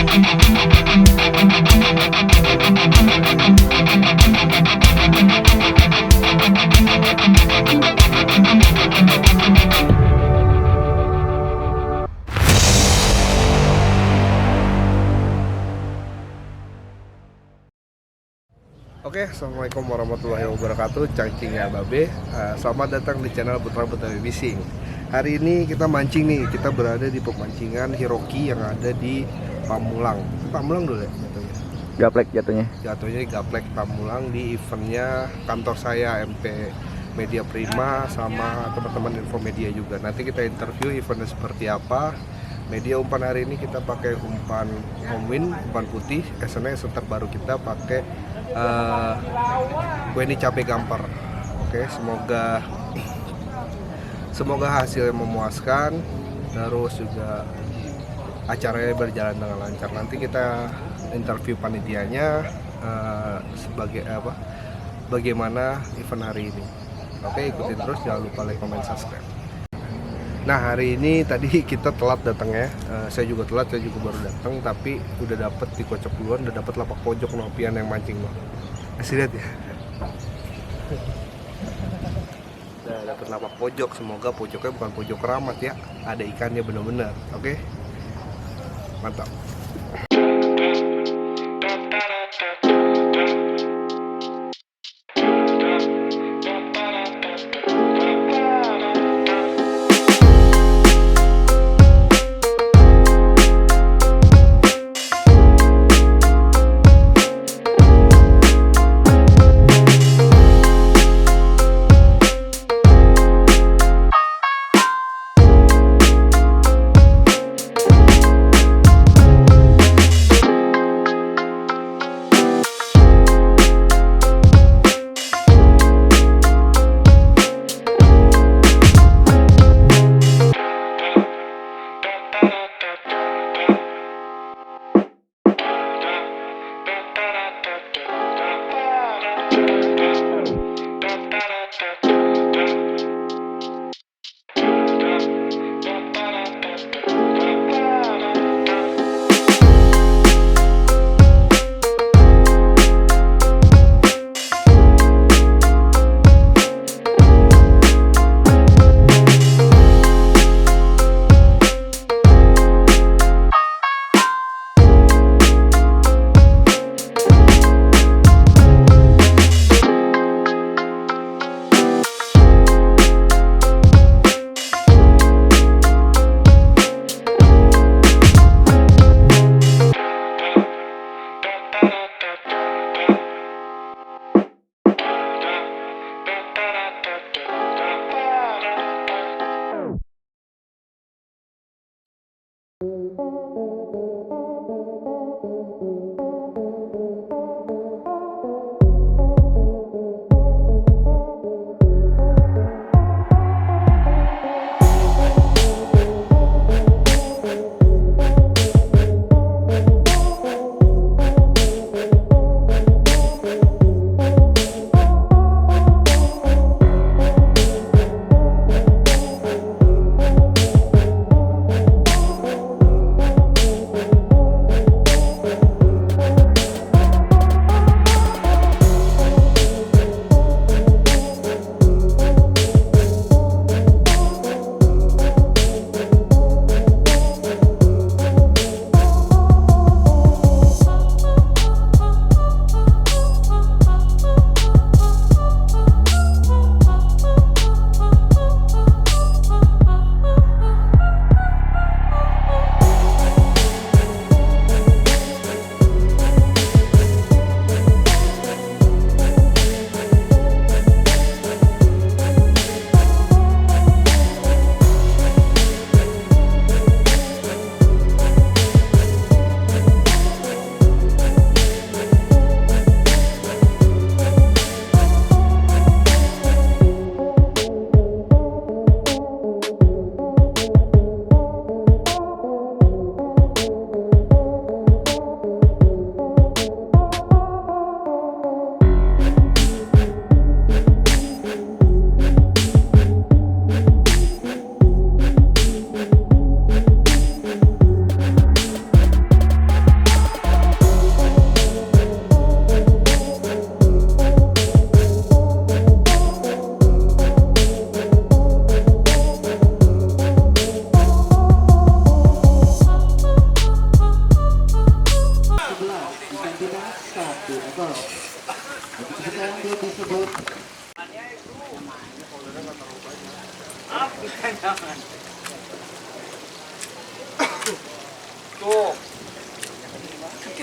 Oke, assalamualaikum warahmatullahi wabarakatuh. Cangcingnya Babe. Selamat datang di channel Putra Betawi Fishing. Hari ini kita mancing nih. Kita berada di pemancingan Hiroki yang ada di Pamulang. Pamulang dulu ya jatuhnya. Gaplek jatuhnya. Jatuhnya di Gaplek Pamulang di eventnya kantor saya MP Media Prima sama teman-teman Info Media juga. Nanti kita interview eventnya seperti apa. Media umpan hari ini kita pakai umpan Homewin, umpan putih. SNS terbaru kita pakai Weni Cabe Gamper. Oke, semoga hasilnya memuaskan. Terus juga acaranya berjalan dengan lancar. Nanti kita interview panitianya sebagai bagaimana event hari ini. Oke, ikutin terus, jangan lupa like, comment, subscribe. Nah, hari ini tadi kita telat datangnya. Saya juga telat, saya juga baru datang, tapi udah dapet di kocok duluan, udah dapet lapak pojok nopian yang mancing loh. Kasih lihat ya. Udah dapet lapak pojok, semoga pojoknya bukan pojok keramat ya. Ada ikannya bener-bener, oke? Mantap.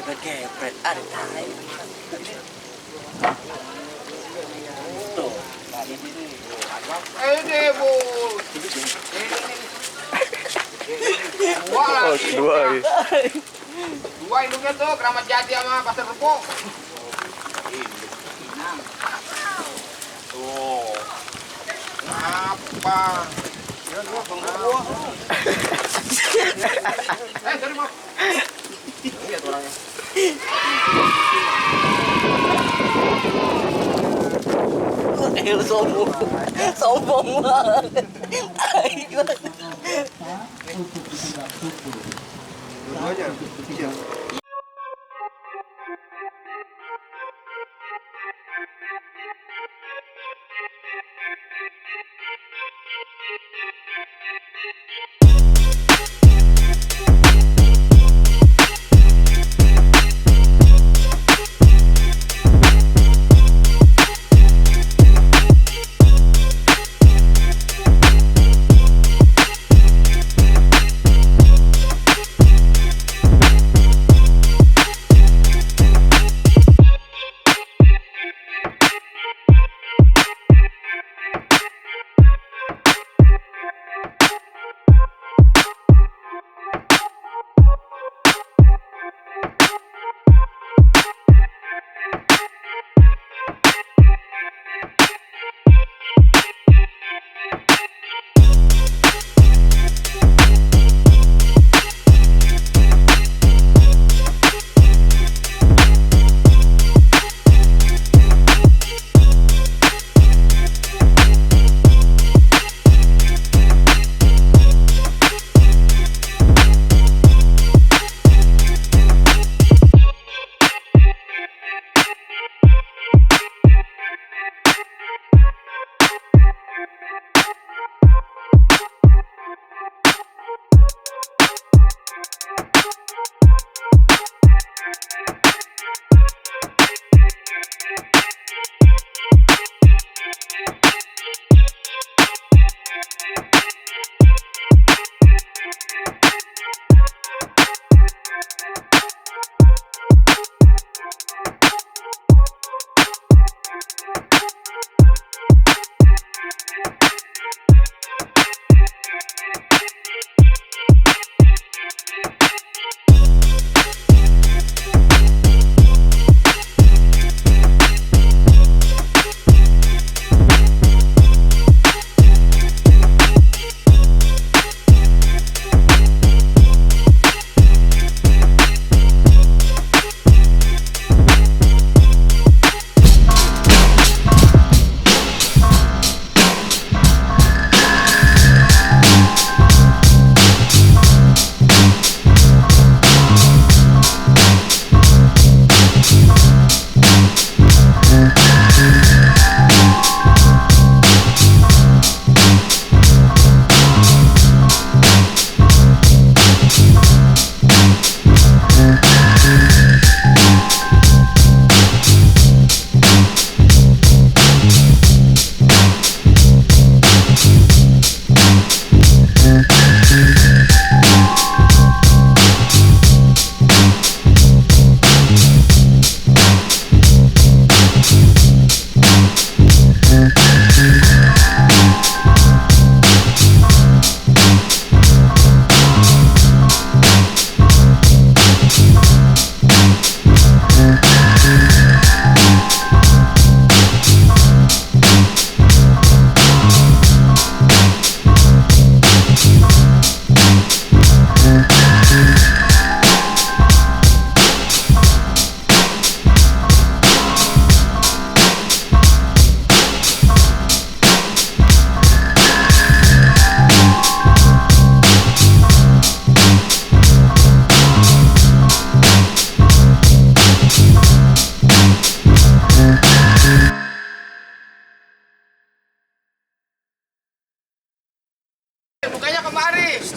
Kepret ada tai. Tuh, tadi ini. Bu. Dua lagi. Dua. Dua induknya tuh Keramat Jati sama Pasar Rebo. Tuh. Apa? Sorry, Mak. Lihat orangnya. Sombong banget. Dua-duanya. Iya.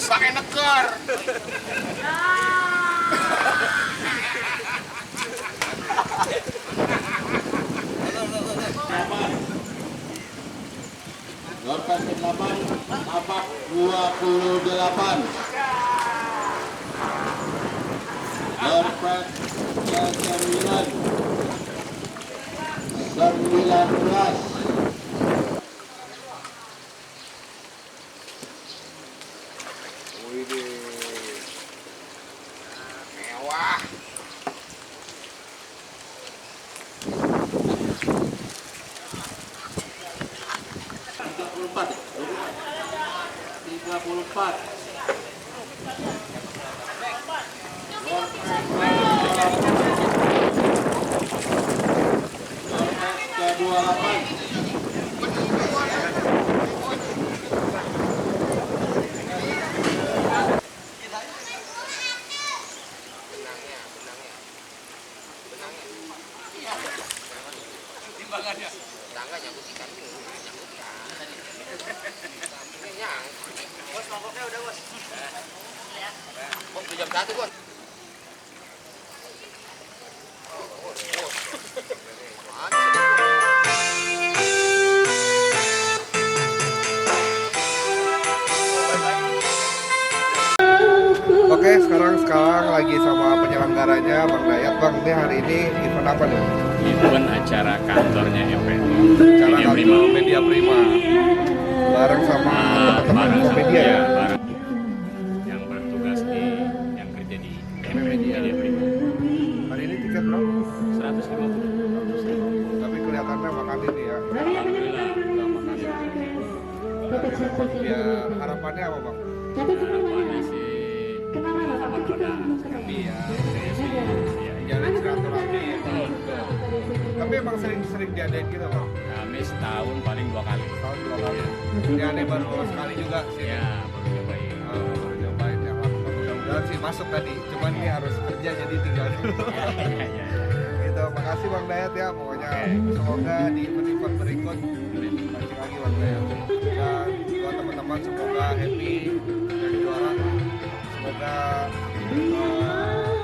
pakai neker. Lorkan ke-8, tapak 28. Door prize ke-9. 19. Mewah. 34. ke-28. Tangga nyangkut ikan ini. Nyangkut ya. Ini nyang. Bos, mangkoknya udah, Bos. Bos, udah jam 1, Bos. Oke, sekarang lagi sama penyelenggaranya Bang Dayat. Bang, ini hari ini event apa nih? Event acara kantornya MPN Cara Media Prima. Media Prima. Bareng sama teman-teman Bareng sama media ya. bareng yang bertugas yang kerja di Media Prima. Hari ini tiket berapa? 150. Tapi kelihatannya makan ini ya. Alhamdulillah. Nggak makan ini. Ya, harapannya apa Bang? Harapannya sih pada Happy ya. ya, Jalan silaturahmi ya. Tapi emang sering diadain gitu Bang. kami setahun paling 2 kali. Tahun 2 kali. Ini aneh baru sekali juga sih. Ya, baru nyobain. Baru nyobain ya. Mudah-mudahan sih masuk tadi. Cuman ini harus kerja jadi tinggal dulu. Ya. Gitu, makasih Bang Dayat ya. Pokoknya semoga di event-event berikut masih lagi Bang Dayat. Dan buat teman-teman semoga happy dan juara. Semoga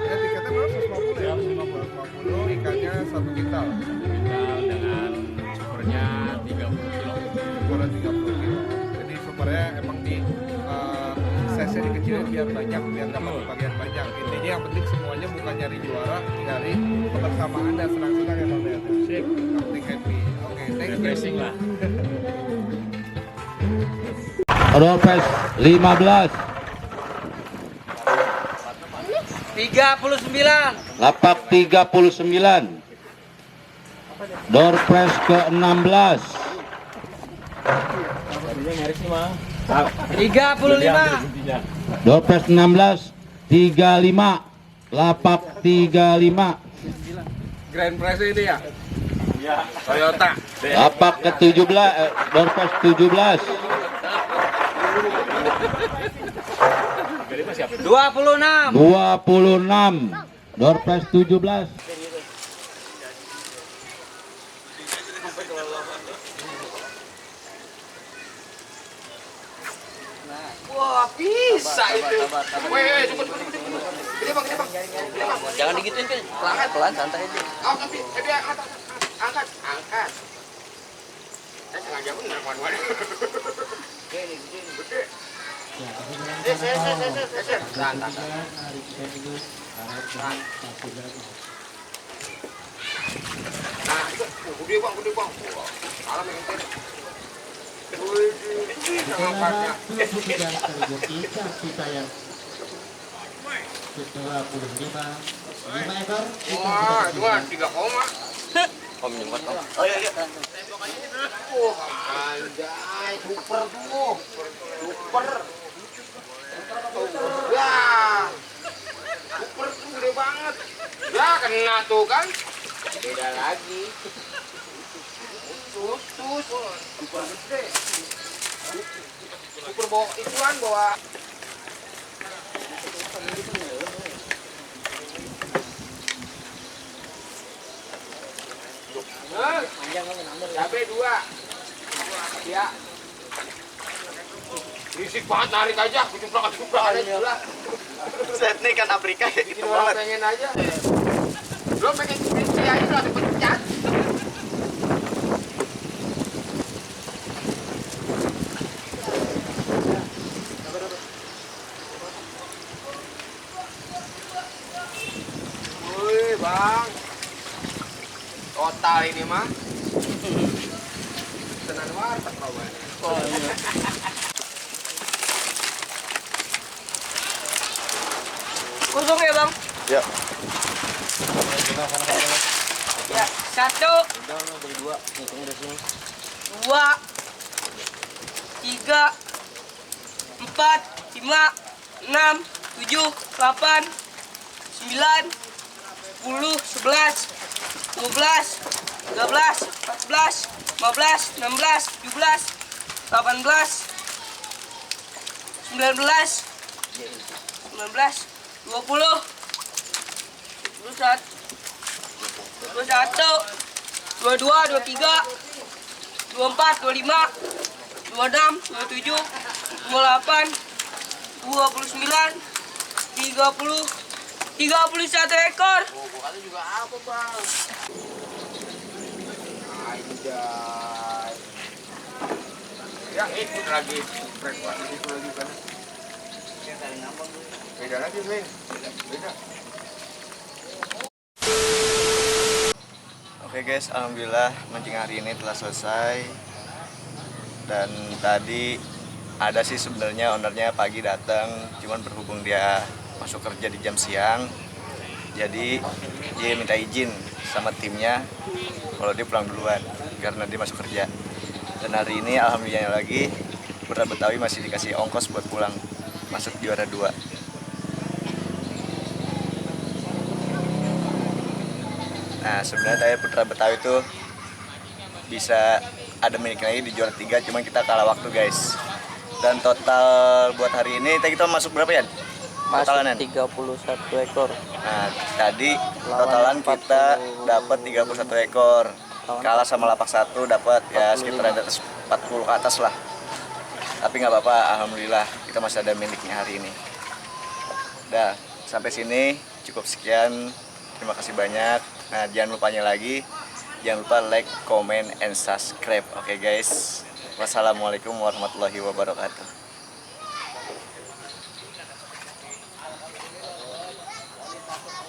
ya tiketnya berapa? 150 ya? 150, ikannya 1 kintal. Kita dengan supernya 30 kilo. Ukuran 30 kilo. Jadi supernya emang di size-nya dikecilin biar banyak, biar dapat bagian banyak. Intinya yang penting semuanya bukan nyari juara, nyari kebersamaan dan senang-senang ya Bang Dayat. Sip. Yang penting happy. Oke, thank you. Refreshing lah. Door prize 15. 39. Lapak 39. Door prize ke-16. 35. Door prize 16. 35. Lapak 35. Grand Prize ini ya? Toyota. Lapak ke-17. Door prize 17. 26. 26. Door prize 17. Wah, bisa itu. Weh, cepet. Gede, Bang. Jangan digituin, Pil. Pelan santai aja. Oh, tapi angkat. Saya sengaja bener, waduh. Gede. Tahan. Nah, itu gede bang. Wah, salam yang gede. Wih, angkatnya. Wah, itu kan 3 koma. Om nyempat, Om. Oh iya. Wah, anjay, super tuh. Super. Ya, super tuh gede banget. Ya, kena tuh kan. Beda lagi. Putus. Super gede. Super bawa ituan, bawa. Cabai 2. Ya. Risik banget narik aja, kecuprak aja. Set nih kan Afrika ya. Ini orang pengen aja. Belum pengen kunci aja langsung pencet. Bang. Total ini mah. Tenan warteg kawan. Oh, iya. Kosong ya bang? Ya. Ya, 1, 2, 3, 4, 5, 6, 7, 8, 9, 10, 11, 12, 13, 14, 15, 16, 17, 18, 19, 19, 20, 21, 22, 23, 24, 25, 26, 27, 28, 29, 30, 31 ekor. Oh, bukannya juga apa, Bang? Anjay. Ya, itu lagi frekuensi di situ lagi kan. Beda lagi, Bang. Beda. Oke guys, alhamdulillah mancing hari ini telah selesai. Dan tadi ada sih sebenarnya ownernya pagi datang, cuman berhubung dia masuk kerja di jam siang, jadi dia minta izin sama timnya kalau dia pulang duluan karena dia masuk kerja. Dan hari ini alhamdulillah lagi Putra Betawi masih dikasih ongkos buat pulang, masuk juara 2. Nah sebenarnya tadi Putra Betawi itu bisa ada milik lagi di juara 3, cuman kita kalah waktu guys. Dan total buat hari ini kita masuk berapa ya? Totalan 31 ekor. Nah tadi totalan kita dapat 31 ekor, kalah sama lapak 1 dapat ya sekitar ada 40 ke atas lah. Tapi nggak apa-apa, alhamdulillah kita masih ada miliknya hari ini. Dah sampai sini cukup sekian, terima kasih banyak. Nah jangan lupanya lagi, jangan lupa like, comment, and subscribe. Oke guys, wassalamualaikum warahmatullahi wabarakatuh.